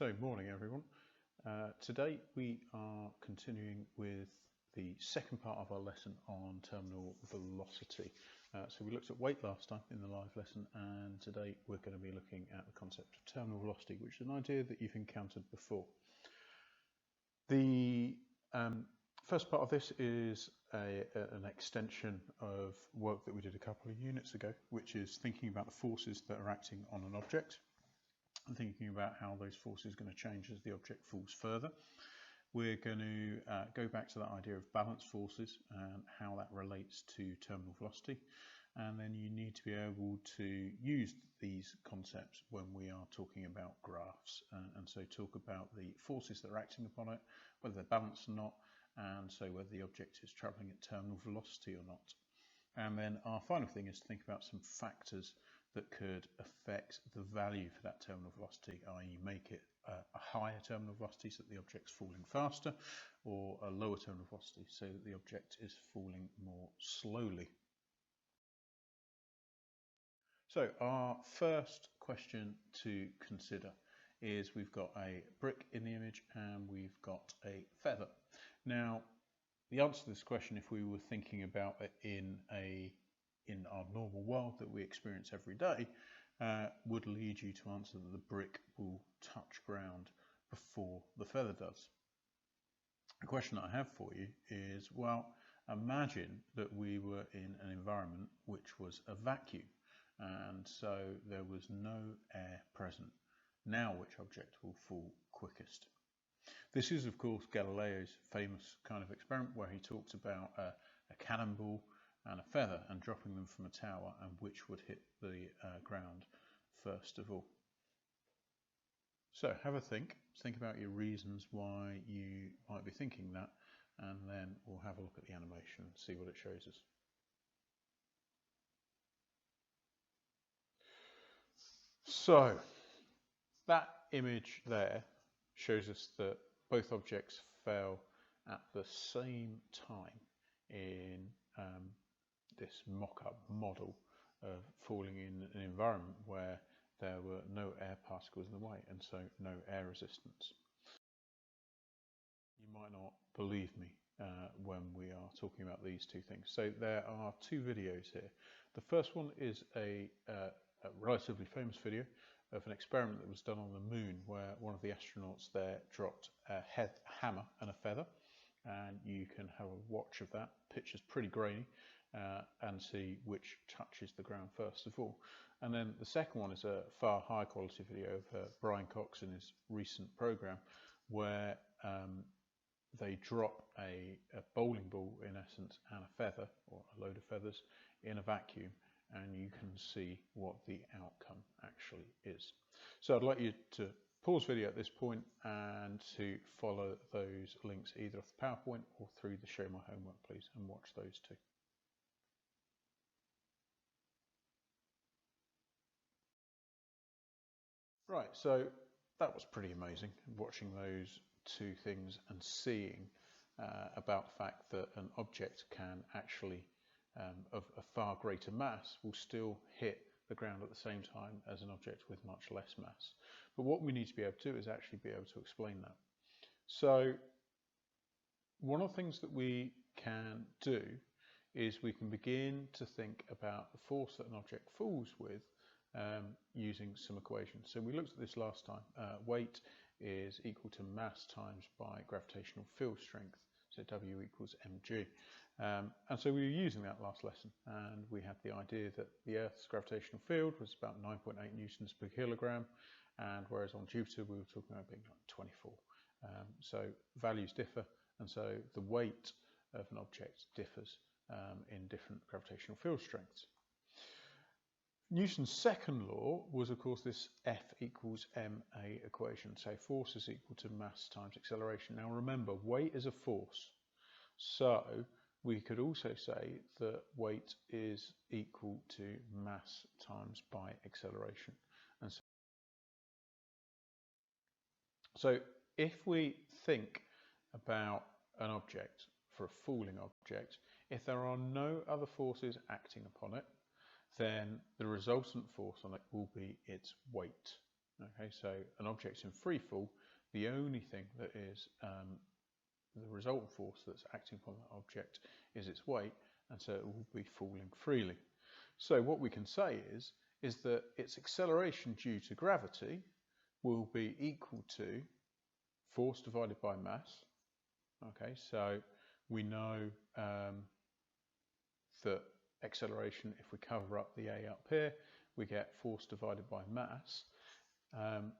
So, morning everyone. Today we are continuing with the second part of our lesson on terminal velocity. So we looked at weight last time in the live lesson, and today we're going to be looking at the concept of terminal velocity, which is an idea that you've encountered before. The first part of this is an extension of work that we did a couple of units ago, which is thinking about the forces that are acting on an object and thinking about how those forces are going to change as the object falls further. We're going to go back to that idea of balance forces and how that relates to terminal velocity, and then you need to be able to use these concepts when we are talking about graphs, and so talk about the forces that are acting upon it, whether they're balanced or not, and so whether the object is travelling at terminal velocity or not. And then our final thing is to think about some factors that could affect the value for that terminal velocity, i.e. make it a higher terminal velocity so that the object's falling faster, or a lower terminal velocity so that the object is falling more slowly. So our first question to consider is we've got a brick in the image and we've got a feather. Now, the answer to this question, if we were thinking about it in our normal world that we experience every day, would lead you to answer that the brick will touch ground before the feather does. The question that I have for you is, well, imagine that we were in an environment which was a vacuum, and so there was no air present. Now, which object will fall quickest? This is, of course, Galileo's famous kind of experiment where he talked about a cannonball and a feather and dropping them from a tower, and which would hit the ground first of all. So have a think about your reasons why you might be thinking that, and then we'll have a look at the animation and see what it shows us. So that image there shows us that both objects fell at the same time in this mock-up model of falling in an environment where there were no air particles in the way, and so no air resistance. You might not believe me when we are talking about these two things. So there are two videos here. The first one is a relatively famous video of an experiment that was done on the moon, where one of the astronauts there dropped a hammer and a feather, and you can have a watch of that. Picture's pretty grainy, and see which touches the ground first of all. And then the second one is a far higher quality video of Brian Cox in his recent program, where they drop a bowling ball in essence and a feather, or a load of feathers, in a vacuum, and you can see what the outcome actually is. So I'd like you to pause video at this point and to follow those links either off the PowerPoint or through the Show My Homework, please, and watch those two. Right, so that was pretty amazing, watching those two things and seeing about the fact that an object can actually, of a far greater mass, will still hit the ground at the same time as an object with much less mass. But what we need to be able to do is actually be able to explain that. So one of the things that we can do is we can begin to think about the force that an object falls with using some equations. So we looked at this last time. Weight is equal to mass times by gravitational field strength, so W equals mg. And so we were using that last lesson, and we had the idea that the Earth's gravitational field was about 9.8 newtons per kilogram, and whereas on Jupiter we were talking about being like 24. So values differ, and so the weight of an object differs in different gravitational field strengths. Newton's second law was, of course, this F equals ma equation, so force is equal to mass times acceleration. Now remember, weight is a force, so we could also say that weight is equal to mass times by acceleration. And so if we think about an object, for a falling object, if there are no other forces acting upon it, then the resultant force on it will be its weight. Okay, so an object's in free fall, the only thing that is the resultant force that's acting upon that object is its weight, and so it will be falling freely. So what we can say is that its acceleration due to gravity will be equal to force divided by mass. Okay, so we know that acceleration, if we cover up the A up here, we get force divided by mass.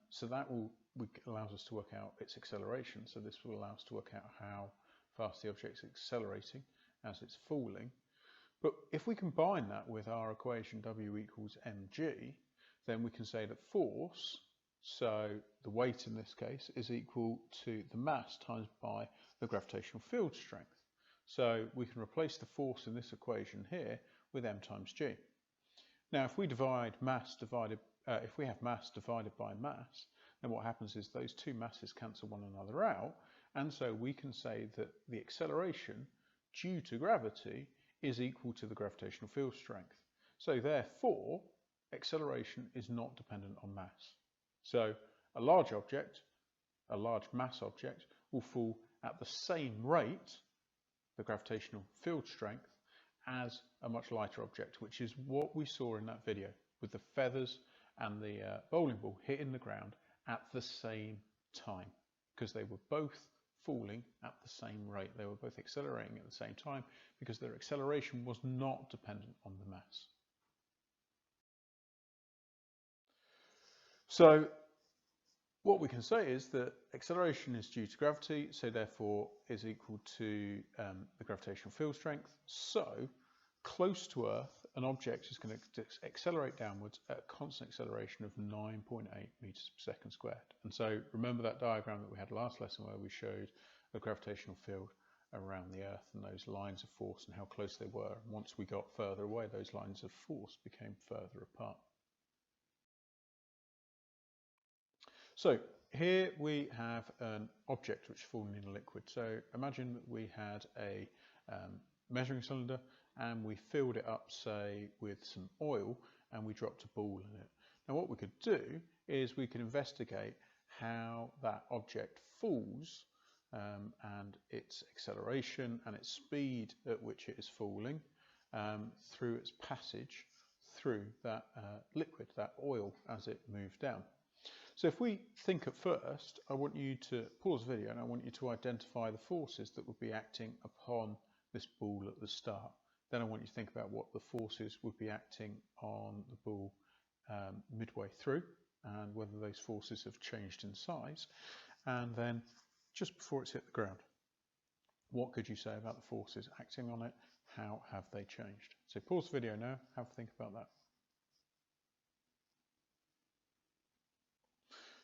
So that allows us to work out its acceleration. So this will allow us to work out how fast the object's accelerating as it's falling. But if we combine that with our equation W equals mg, then we can say that force, so the weight in this case, is equal to the mass times by the gravitational field strength. So we can replace the force in this equation here with m times g. Now if we have mass divided by mass, then what happens is those two masses cancel one another out, and so we can say that the acceleration due to gravity is equal to the gravitational field strength. So therefore, acceleration is not dependent on mass. So a large object, a large mass object, will fall at the same rate, the gravitational field strength, as a much lighter object, which is what we saw in that video with the feathers and the bowling ball hitting the ground at the same time, because they were both falling at the same rate. They were both accelerating at the same time because their acceleration was not dependent on the mass. So what we can say is that acceleration is due to gravity, so therefore is equal to the gravitational field strength. So close to Earth, an object is going to accelerate downwards at a constant acceleration of 9.8 meters per second squared. And so remember that diagram that we had last lesson where we showed the gravitational field around the Earth and those lines of force and how close they were. And once we got further away, those lines of force became further apart. So here we have an object which is falling in a liquid. So imagine that we had a measuring cylinder and we filled it up, say, with some oil, and we dropped a ball in it. Now what we could do is we could investigate how that object falls and its acceleration and its speed at which it is falling through its passage through that liquid, that oil, as it moved down. So if we think at first, I want you to pause the video and I want you to identify the forces that would be acting upon this ball at the start. Then I want you to think about what the forces would be acting on the ball midway through and whether those forces have changed in size. And then just before it's hit the ground, what could you say about the forces acting on it? How have they changed? So pause the video now, have a think about that.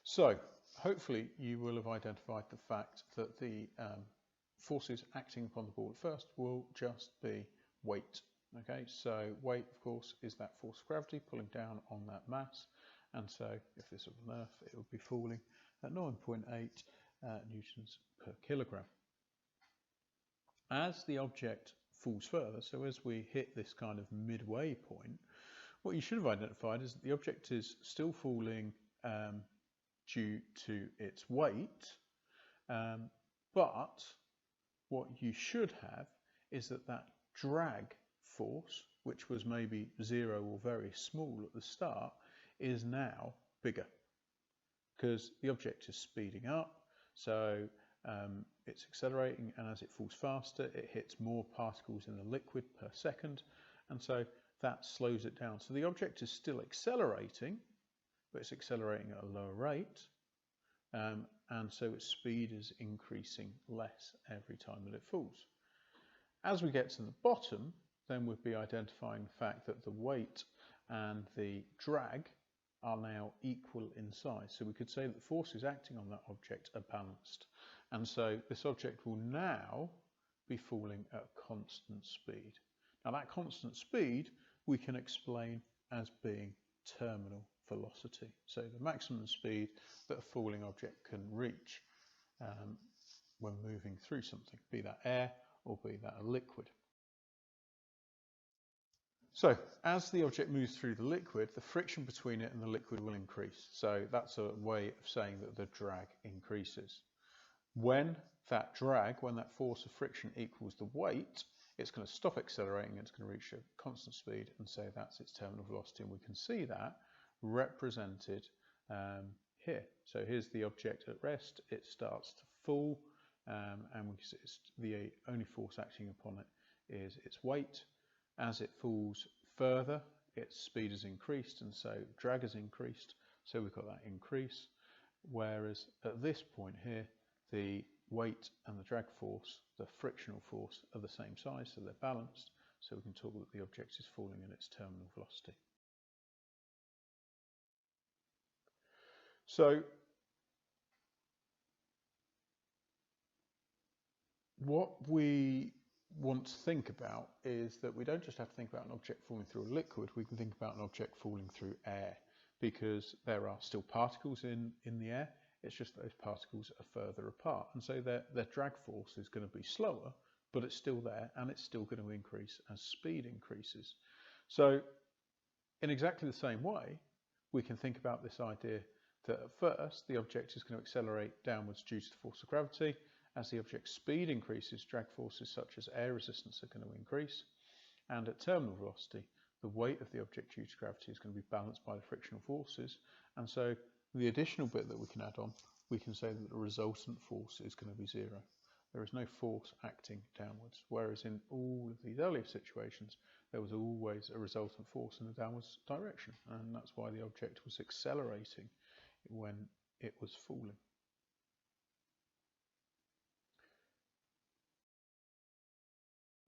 So hopefully you will have identified the fact that the forces acting upon the ball at first will just be weight. Okay, so weight, of course, is that force of gravity pulling down on that mass, and so if this were on Earth, it would be falling at 9.8 newtons per kilogram. As the object falls further, so as we hit this kind of midway point, what you should have identified is that the object is still falling due to its weight, but what you should have is that drag force, which was maybe 0 or very small at the start, is now bigger because the object is speeding up, so it's accelerating, and as it falls faster it hits more particles in the liquid per second, and so that slows it down. So the object is still accelerating, but it's accelerating at a lower rate, and so its speed is increasing less every time that it falls. As we get to the bottom, then we'd be identifying the fact that the weight and the drag are now equal in size. So we could say that the forces acting on that object are balanced. And so this object will now be falling at a constant speed. Now that constant speed we can explain as being terminal velocity. So the maximum speed that a falling object can reach when moving through something, be that air or be that a liquid. So as the object moves through the liquid, the friction between it and the liquid will increase. So that's a way of saying that the drag increases. When that force of friction equals the weight, it's going to stop accelerating, it's going to reach a constant speed, and so that's its terminal velocity. And we can see that represented here. So here's the object at rest, it starts to fall, and we can see the only force acting upon it is its weight. As it falls further, its speed has increased, and so drag has increased, so we've got that increase. Whereas at this point here, the weight and the drag force, the frictional force, are the same size, so they're balanced, so we can talk that the object is falling in its terminal velocity. So what we want to think about is that we don't just have to think about an object falling through a liquid, we can think about an object falling through air, because there are still particles in the air. It's just that those particles are further apart, and so their drag force is going to be slower, but it's still there, and it's still going to increase as speed increases. So in exactly the same way, we can think about this idea that at first the object is going to accelerate downwards due to the force of gravity. As the object's speed increases, drag forces such as air resistance are going to increase, and at terminal velocity, the weight of the object due to gravity is going to be balanced by the frictional forces, and so the additional bit that we can add on, we can say that the resultant force is going to be zero. There is no force acting downwards, whereas in all of these earlier situations, there was always a resultant force in the downwards direction, and that's why the object was accelerating when it was falling.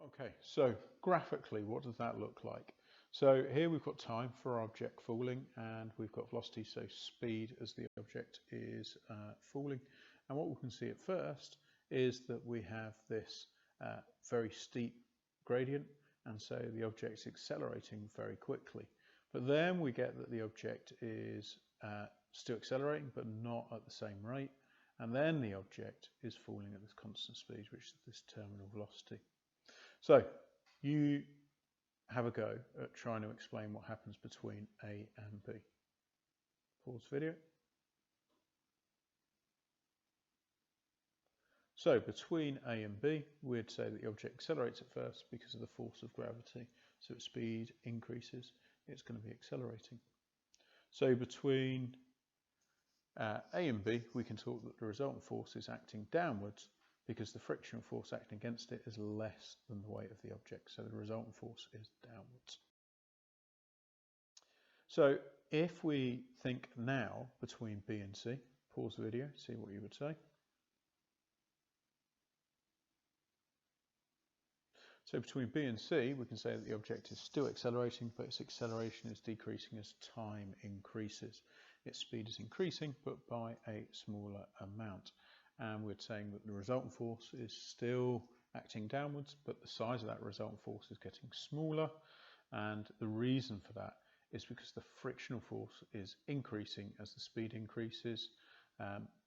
Okay, so graphically, what does that look like? So here we've got time for our object falling, and we've got velocity, so speed as the object is falling. And what we can see at first is that we have this very steep gradient, and so the object's accelerating very quickly. But then we get that the object is still accelerating, but not at the same rate. And then the object is falling at this constant speed, which is this terminal velocity. So you have a go at trying to explain what happens between A and B. Pause video. So between A and B, we'd say that the object accelerates at first because of the force of gravity. So its speed increases, it's going to be accelerating. So between A and B, we can talk that the resultant force is acting downwards because the frictional force acting against it is less than the weight of the object. So the resultant force is downwards. So if we think now between B and C, pause the video, see what you would say. So between B and C, we can say that the object is still accelerating, but its acceleration is decreasing as time increases. Its speed is increasing, but by a smaller amount. And we're saying that the resultant force is still acting downwards, but the size of that resultant force is getting smaller. And the reason for that is because the frictional force is increasing as the speed increases,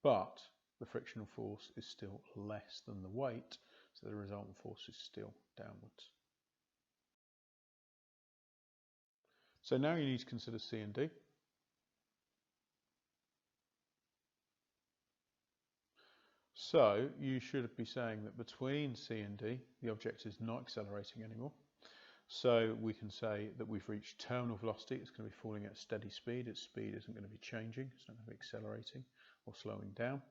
but the frictional force is still less than the weight, so the resultant force is still downwards. So now you need to consider C and D. So you should be saying that between C and D, the object is not accelerating anymore. So we can say that we've reached terminal velocity. It's going to be falling at a steady speed. Its speed isn't going to be changing. It's not going to be accelerating or slowing down.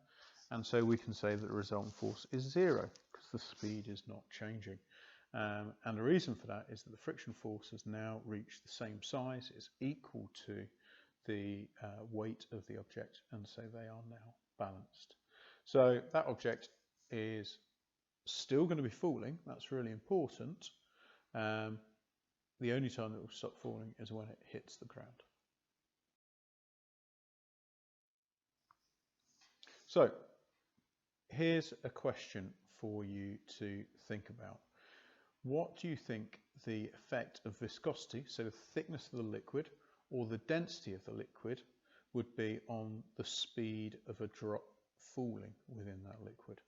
And so we can say that the resultant force is zero because the speed is not changing. And the reason for that is that the friction force has now reached the same size. It's equal to the weight of the object, and so they are now balanced. So that object is still going to be falling. That's really important. The only time it will stop falling is when it hits the ground. So here's a question for you to think about. What do you think the effect of viscosity, so the thickness of the liquid or the density of the liquid, would be on the speed of a drop falling within that liquid?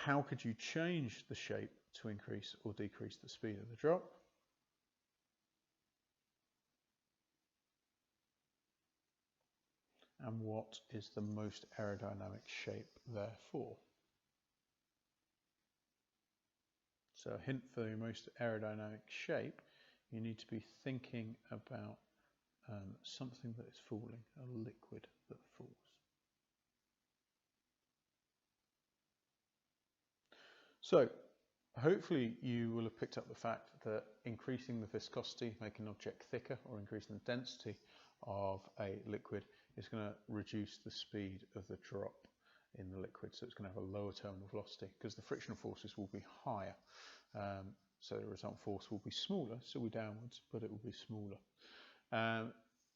how could you change the shape to increase or decrease the speed of the drop? And what is the most aerodynamic shape therefore? So a hint for the most aerodynamic shape, you need to be thinking about something that is falling, a liquid that falls. So hopefully you will have picked up the fact that increasing the viscosity, making an object thicker, or increasing the density of a liquid is going to reduce the speed of the drop in the liquid. So it's going to have a lower terminal velocity because the frictional forces will be higher. So the resultant force will be smaller, still be downwards, but it will be smaller.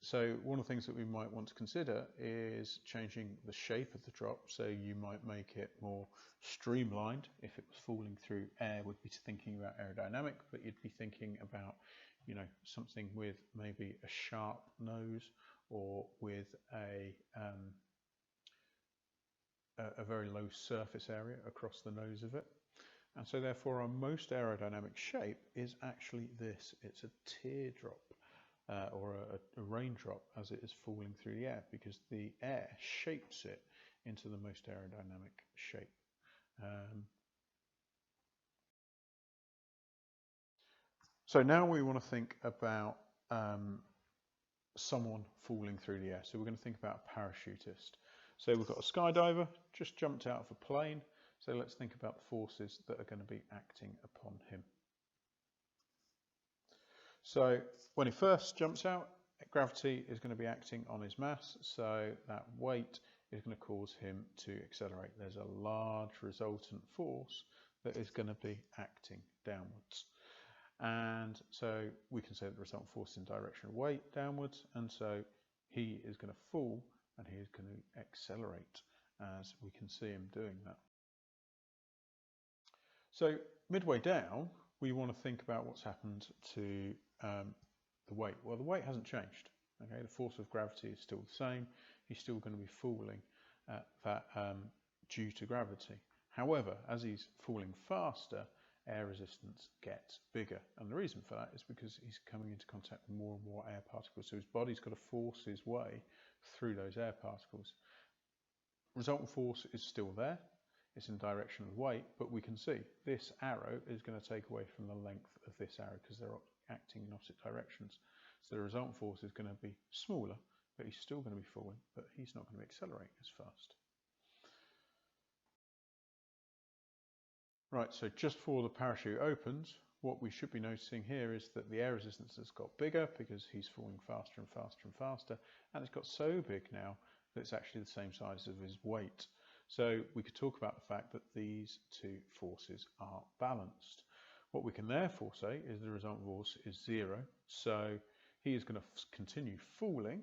So one of the things that we might want to consider is changing the shape of the drop. So you might make it more streamlined. If it was falling through air, would be thinking about aerodynamic, but you'd be thinking about, you know, something with maybe a sharp nose or with a very low surface area across the nose of it. And so therefore our most aerodynamic shape is actually this. It's a teardrop. Or a raindrop as it is falling through the air, because the air shapes it into the most aerodynamic shape. So now we want to think about someone falling through the air. So we're going to think about a parachutist. So we've got a skydiver, just jumped out of a plane. So let's think about the forces that are going to be acting upon him. So when he first jumps out, gravity is going to be acting on his mass, so that weight is going to cause him to accelerate. There's a large resultant force that is going to be acting downwards. And so we can say that the resultant force is in direction of weight downwards, and so he is going to fall and he is going to accelerate, as we can see him doing that. So midway down, we want to think about what's happened to the weight. Well, the weight hasn't changed. Okay, the force of gravity is still the same. He's still going to be falling due to gravity. However, as he's falling faster, air resistance gets bigger. And the reason for that is because he's coming into contact with more and more air particles. So his body's got to force his way through those air particles. Resultant force is still there. It's in direction of weight, but we can see this arrow is going to take away from the length of this arrow because they're acting in opposite directions. So the resultant force is going to be smaller, but he's still going to be falling, but he's not going to accelerate as fast. Right, so just before the parachute opens, what we should be noticing here is that the air resistance has got bigger because he's falling faster and faster and faster, and it's got so big now that it's actually the same size as his weight. So we could talk about the fact that these two forces are balanced. What we can therefore say is the resultant force is 0. So he is going to continue falling,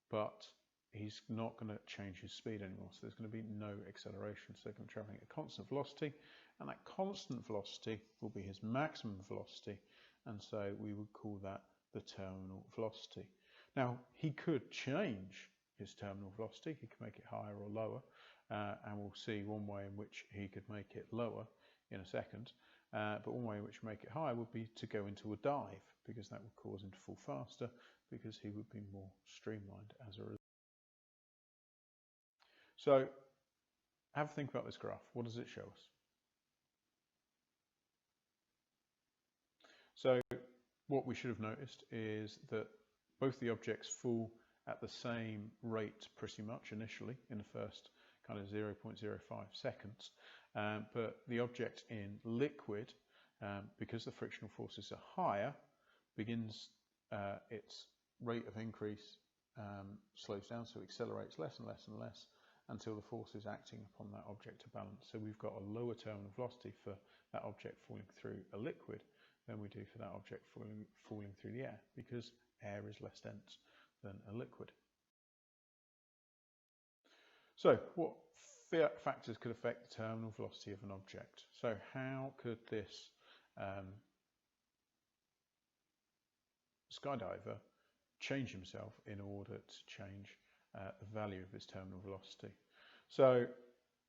but he's not going to change his speed anymore. So there's going to be no acceleration. So they're going to be traveling at a constant velocity, and that constant velocity will be his maximum velocity. And so we would call that the terminal velocity. Now, he could change his terminal velocity. He could make it higher or lower. And we'll see one way in which he could make it lower in a second. But one way in which to make it higher would be to go into a dive, because that would cause him to fall faster, because he would be more streamlined as a result. So have a think about this graph. What does it show us? So what we should have noticed is that both the objects fall at the same rate pretty much initially in the first kind of 0.05 seconds, but the object in liquid, because the frictional forces are higher, begins its rate of increase slows down, so it accelerates less and less and less until the force is acting upon that object to balance. So we've got a lower terminal velocity for that object falling through a liquid than we do for that object falling through the air, because air is less dense than a liquid. So what factors could affect the terminal velocity of an object? So how could this skydiver change himself in order to change the value of his terminal velocity? So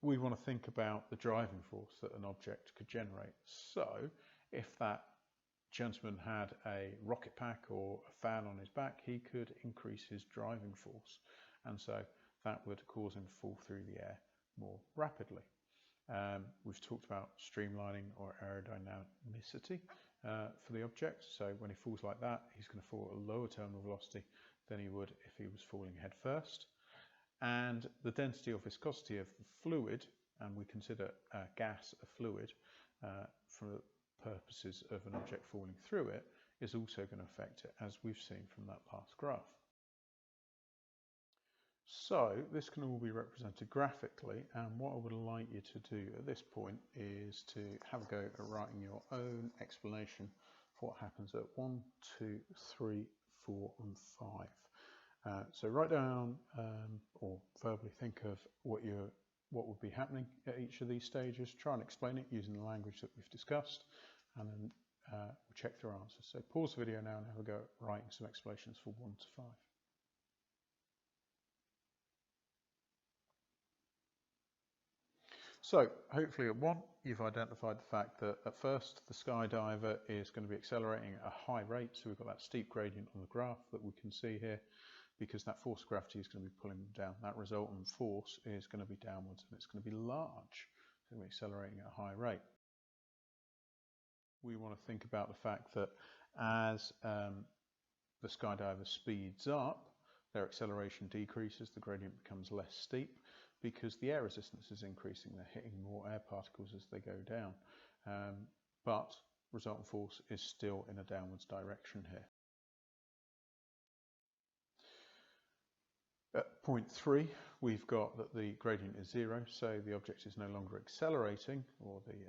we want to think about the driving force that an object could generate. So if that gentleman had a rocket pack or a fan on his back, he could increase his driving force, and so that would cause him to fall through the air more rapidly. We've talked about streamlining or aerodynamicity for the object. So when he falls like that, he's going to fall at a lower terminal velocity than he would if he was falling head first. And the density or viscosity of the fluid, and we consider gas a fluid for purposes of an object falling through it, is also going to affect it, as we've seen from that last graph. So this can all be represented graphically, and what I would like you to do at this point is to have a go at writing your own explanation for what happens at 1, 2, 3, 4 and 5. So write down or verbally think of what would be happening at each of these stages. Try and explain it using the language that we've discussed, and then we'll check their answers. So pause the video now and have a go at writing some explanations for 1 to 5. So hopefully at 1 you've identified the fact that at first the skydiver is going to be accelerating at a high rate, so we've got that steep gradient on the graph that we can see here, because that force of gravity is going to be pulling them down. That resultant force is going to be downwards and it's going to be large, so we're accelerating at a high rate. We want to think about the fact that as the skydiver speeds up, their acceleration decreases, the gradient becomes less steep, because the air resistance is increasing. They're hitting more air particles as they go down, but resultant force is still in a downwards direction here. At point 3, we've got that the gradient is 0, so the object is no longer accelerating, or the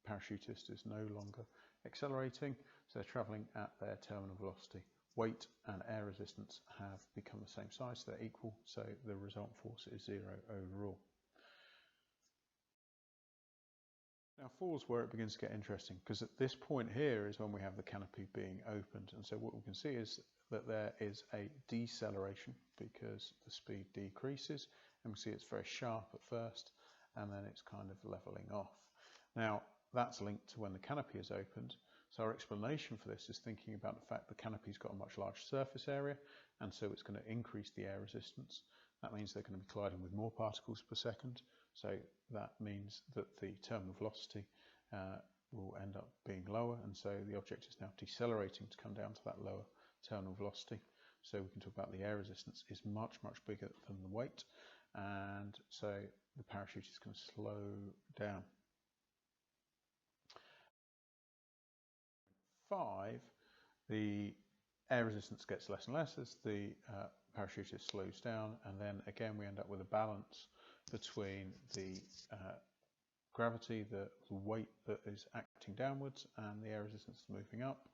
parachutist is no longer accelerating, so they're travelling at their terminal velocity. Weight and air resistance have become the same size, they're equal, so the resultant force is 0 overall. Now 4 is where it begins to get interesting, because at this point here is when we have the canopy being opened, and so what we can see is that there is a deceleration because the speed decreases, and we see it's very sharp at first and then it's kind of leveling off. Now that's linked to when the canopy is opened, so our explanation for this is thinking about the fact the canopy's got a much larger surface area, and so it's going to increase the air resistance. That means they're going to be colliding with more particles per second, so that means that the terminal velocity will end up being lower, and so the object is now decelerating to come down to that lower terminal velocity. So we can talk about the air resistance is much bigger than the weight, and so the parachute is going to slow down. 5, the air resistance gets less and less as the parachutist slows down, and then again we end up with a balance between the gravity, the weight that is acting downwards, and the air resistance moving up,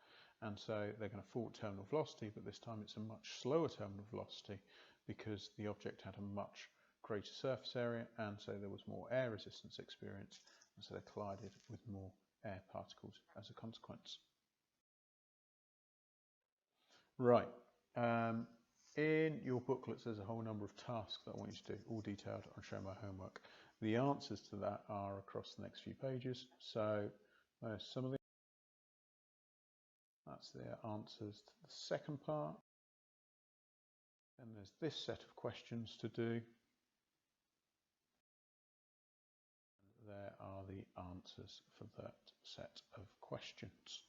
and so they're going to fall at terminal velocity, but this time it's a much slower terminal velocity because the object had a much greater surface area, and so there was more air resistance experienced, and so they collided with more air particles as a consequence. Right, in your booklets there's a whole number of tasks that I want you to do, all detailed on Show My Homework. The answers to that are across the next few pages, so there's some of the that's the answers to the second part. And there's this set of questions to do. And there are the answers for that set of questions.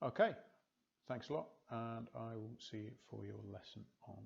Okay, thanks a lot, and I will see you for your lesson on